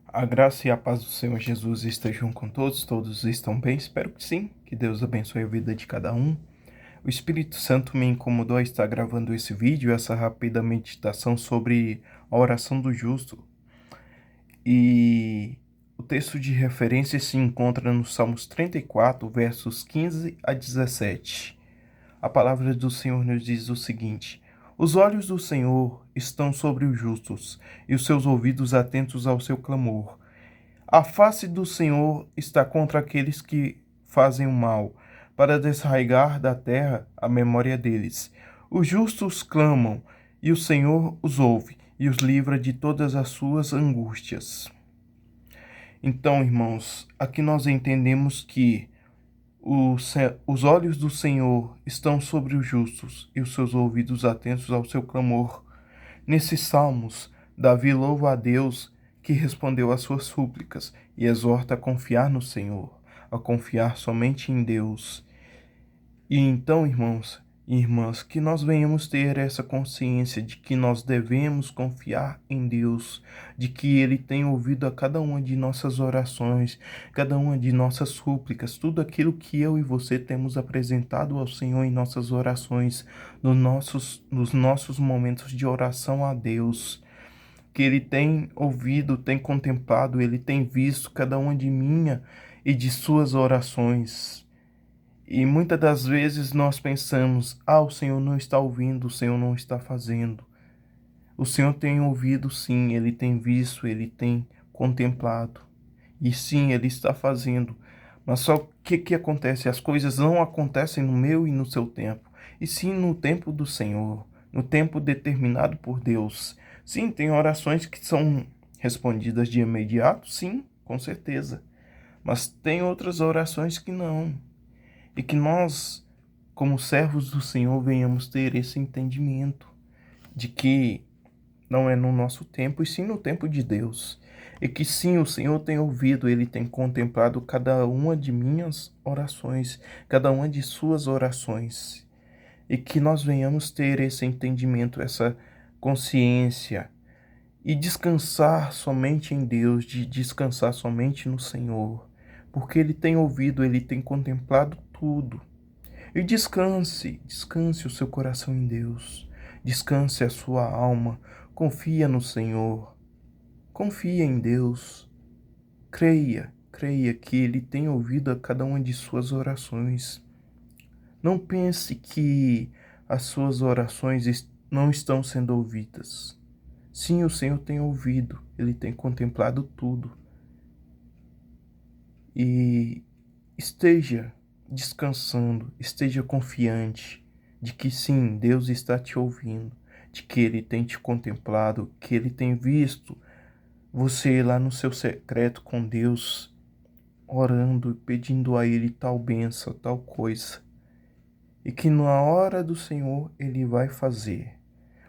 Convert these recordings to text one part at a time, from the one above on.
A graça e a paz do Senhor Jesus estejam com todos, todos estão bem? Espero que sim, que Deus abençoe a vida de cada um. O Espírito Santo me incomodou a estar gravando esse vídeo, essa rápida meditação sobre a oração do justo. E o texto de referência se encontra no Salmos 34, versos 15 a 17. A palavra do Senhor nos diz o seguinte: Os olhos do Senhor estão sobre os justos, e os seus ouvidos atentos ao seu clamor. A face do Senhor está contra aqueles que fazem o mal, para desarraigar da terra a memória deles. Os justos clamam, e o Senhor os ouve, e os livra de todas as suas angústias. Então, irmãos, aqui nós entendemos que os olhos do Senhor estão sobre os justos, e os seus ouvidos atentos ao seu clamor. Nesses salmos, Davi louva a Deus que respondeu às suas súplicas e exorta a confiar no Senhor, a confiar somente em Deus. E então, irmãos e irmãs, que nós venhamos ter essa consciência de que nós devemos confiar em Deus, de que Ele tem ouvido a cada uma de nossas orações, cada uma de nossas súplicas, tudo aquilo que eu e você temos apresentado ao Senhor em nossas orações, nos nossos momentos de oração a Deus, que Ele tem ouvido, tem contemplado, Ele tem visto cada uma de minha e de suas orações. E muitas das vezes nós pensamos, o Senhor não está ouvindo, o Senhor não está fazendo. O Senhor tem ouvido sim, Ele tem visto, Ele tem contemplado. E sim, Ele está fazendo. Mas só o que acontece? As coisas não acontecem no meu e no seu tempo, e sim no tempo do Senhor, no tempo determinado por Deus. Sim, tem orações que são respondidas de imediato, sim, com certeza. Mas tem outras orações que não. E que nós, como servos do Senhor, venhamos ter esse entendimento de que não é no nosso tempo, e sim no tempo de Deus. E que sim, o Senhor tem ouvido, Ele tem contemplado cada uma de minhas orações, cada uma de suas orações. E que nós venhamos ter esse entendimento, essa consciência, e descansar somente em Deus, de descansar somente no Senhor. Porque Ele tem ouvido, Ele tem contemplado tudo. E descanse o seu coração em Deus. Descanse a sua alma. Confia no Senhor. Confia em Deus. Creia que Ele tem ouvido a cada uma de suas orações. Não pense que as suas orações não estão sendo ouvidas. Sim, o Senhor tem ouvido, Ele tem contemplado tudo. E esteja descansando, esteja confiante de que sim, Deus está te ouvindo, de que Ele tem te contemplado, que Ele tem visto você lá no seu secreto com Deus, orando e pedindo a Ele tal bênção, tal coisa. E que na hora do Senhor Ele vai fazer.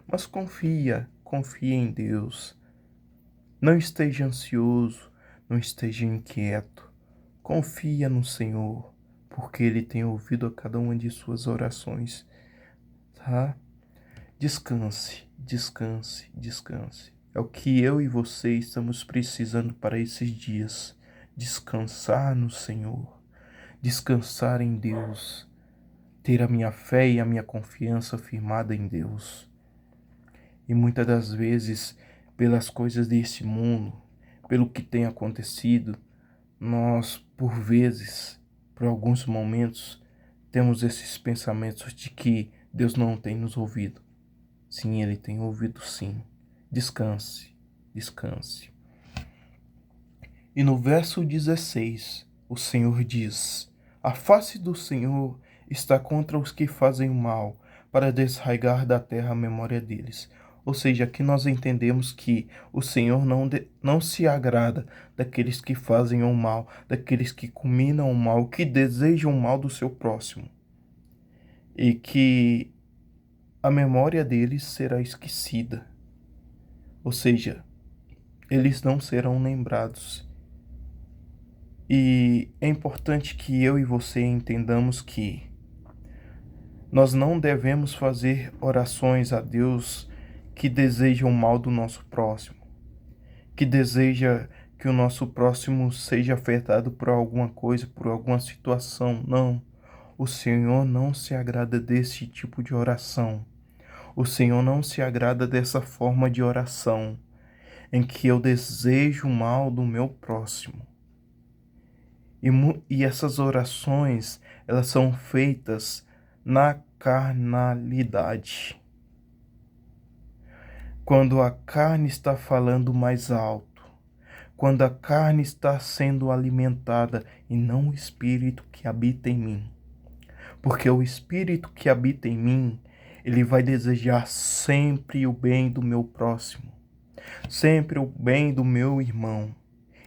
Mas confia em Deus. Não esteja ansioso, não esteja inquieto. Confia no Senhor, porque Ele tem ouvido a cada uma de suas orações, tá? Descanse. É o que eu e você estamos precisando para esses dias. Descansar no Senhor, descansar em Deus, ter a minha fé e a minha confiança firmada em Deus. E muitas das vezes, pelas coisas desse mundo, pelo que tem acontecido, nós, por vezes, por alguns momentos, temos esses pensamentos de que Deus não tem nos ouvido. Sim, Ele tem ouvido sim. Descanse. E no verso 16, o Senhor diz: A face do Senhor está contra os que fazem o mal, para desarraigar da terra a memória deles. Ou seja, aqui nós entendemos que o Senhor não se agrada daqueles que fazem o mal, daqueles que combinam o mal, que desejam o mal do seu próximo. E que a memória deles será esquecida. Ou seja, eles não serão lembrados. E é importante que eu e você entendamos que nós não devemos fazer orações a Deus que desejam o mal do nosso próximo, que deseja que o nosso próximo seja afetado por alguma coisa, por alguma situação. Não. O Senhor não se agrada desse tipo de oração. O Senhor não se agrada dessa forma de oração, em que eu desejo o mal do meu próximo. E essas orações, elas são feitas na carnalidade. Quando a carne está falando mais alto, quando a carne está sendo alimentada e não o Espírito que habita em mim. Porque o Espírito que habita em mim, ele vai desejar sempre o bem do meu próximo, sempre o bem do meu irmão,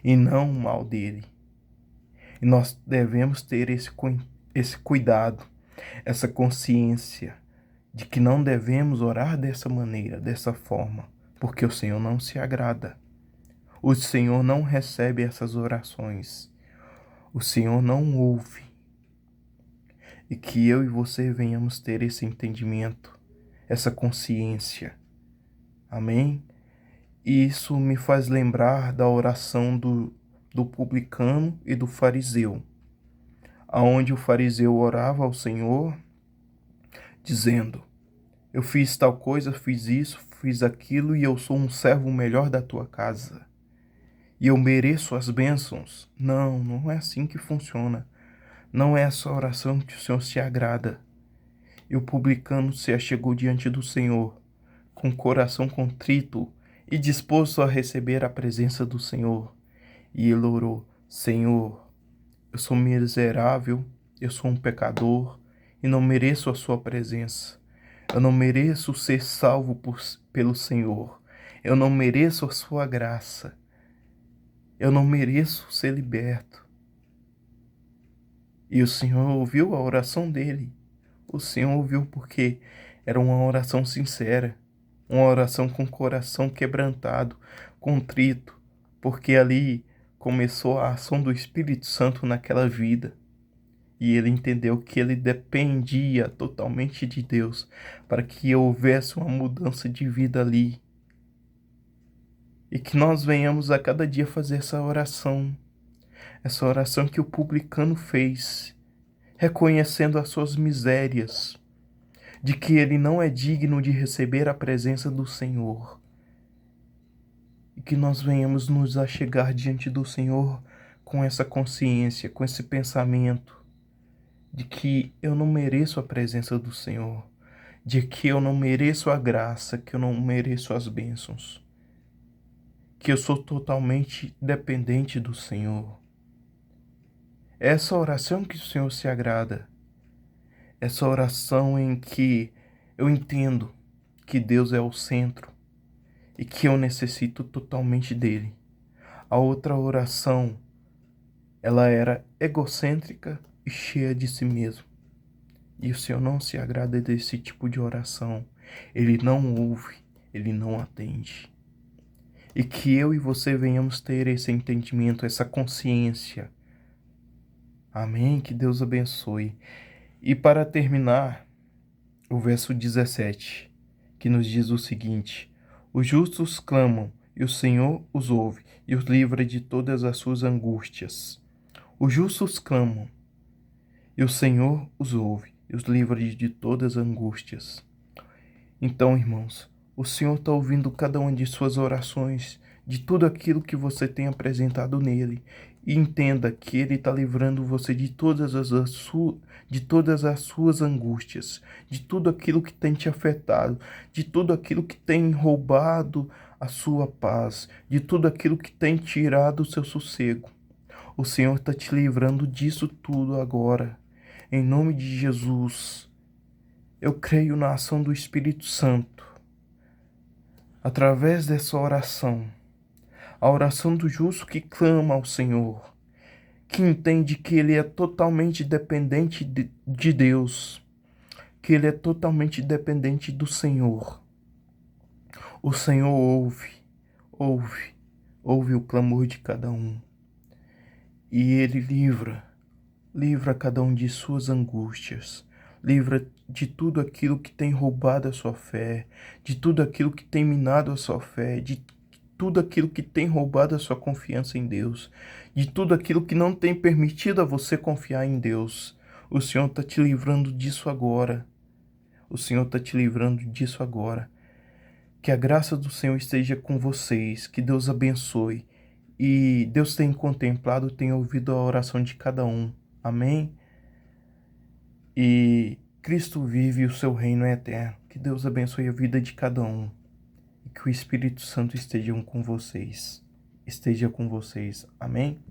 e não o mal dele. E nós devemos ter esse cuidado, essa consciência de que não devemos orar dessa maneira, dessa forma, porque o Senhor não se agrada. O Senhor não recebe essas orações. O Senhor não ouve. E que eu e você venhamos ter esse entendimento, essa consciência. Amém? E isso me faz lembrar da oração do publicano e do fariseu, aonde o fariseu orava ao Senhor, dizendo: eu fiz tal coisa, fiz isso, fiz aquilo, e eu sou um servo melhor da tua casa. E eu mereço as bênçãos. Não, não é assim que funciona. Não é essa oração que o Senhor se agrada. E o publicano se achegou diante do Senhor, com o coração contrito e disposto a receber a presença do Senhor. E ele orou: Senhor, eu sou miserável, eu sou um pecador e não mereço a sua presença. Eu não mereço ser salvo pelo Senhor. Eu não mereço a sua graça. Eu não mereço ser liberto. E o Senhor ouviu a oração dele. O Senhor ouviu porque era uma oração sincera, uma oração com o coração quebrantado, contrito, porque ali começou a ação do Espírito Santo naquela vida. E ele entendeu que ele dependia totalmente de Deus para que houvesse uma mudança de vida ali. E que nós venhamos a cada dia fazer essa oração que o publicano fez, reconhecendo as suas misérias, de que ele não é digno de receber a presença do Senhor. E que nós venhamos nos achegar diante do Senhor com essa consciência, com esse pensamento de que eu não mereço a presença do Senhor, de que eu não mereço a graça, que eu não mereço as bênçãos, que eu sou totalmente dependente do Senhor. É essa oração que o Senhor se agrada. Essa oração em que eu entendo que Deus é o centro e que eu necessito totalmente dele. A outra oração, ela era egocêntrica e cheia de si mesmo. E o Senhor não se agrada desse tipo de oração. Ele não ouve, ele não atende. E que eu e você venhamos ter esse entendimento, essa consciência. Amém? Que Deus abençoe. E para terminar, o verso 17, que nos diz o seguinte: os justos clamam, e o Senhor os ouve, e os livra de todas as suas angústias. Os justos clamam, e o Senhor os ouve, e os livra de todas as angústias. Então, irmãos, o Senhor está ouvindo cada uma de suas orações, de tudo aquilo que você tem apresentado nele. E entenda que Ele está livrando você de todas as suas angústias, de tudo aquilo que tem te afetado, de tudo aquilo que tem roubado a sua paz, de tudo aquilo que tem tirado o seu sossego. O Senhor está te livrando disso tudo agora. Em nome de Jesus, eu creio na ação do Espírito Santo. Através dessa oração, a oração do justo que clama ao Senhor, que entende que ele é totalmente dependente de Deus, que ele é totalmente dependente do Senhor. O Senhor ouve o clamor de cada um. E ele livra cada um de suas angústias, livra de tudo aquilo que tem roubado a sua fé, de tudo aquilo que tem minado a sua fé, de tudo aquilo que tem roubado a sua confiança em Deus, de tudo aquilo que não tem permitido a você confiar em Deus. O Senhor está te livrando disso agora. O Senhor está te livrando disso agora. Que a graça do Senhor esteja com vocês, que Deus abençoe. E Deus tem contemplado, tem ouvido a oração de cada um. Amém? E Cristo vive e o seu reino é eterno. Que Deus abençoe a vida de cada um. E que o Espírito Santo esteja com vocês. Esteja com vocês. Amém?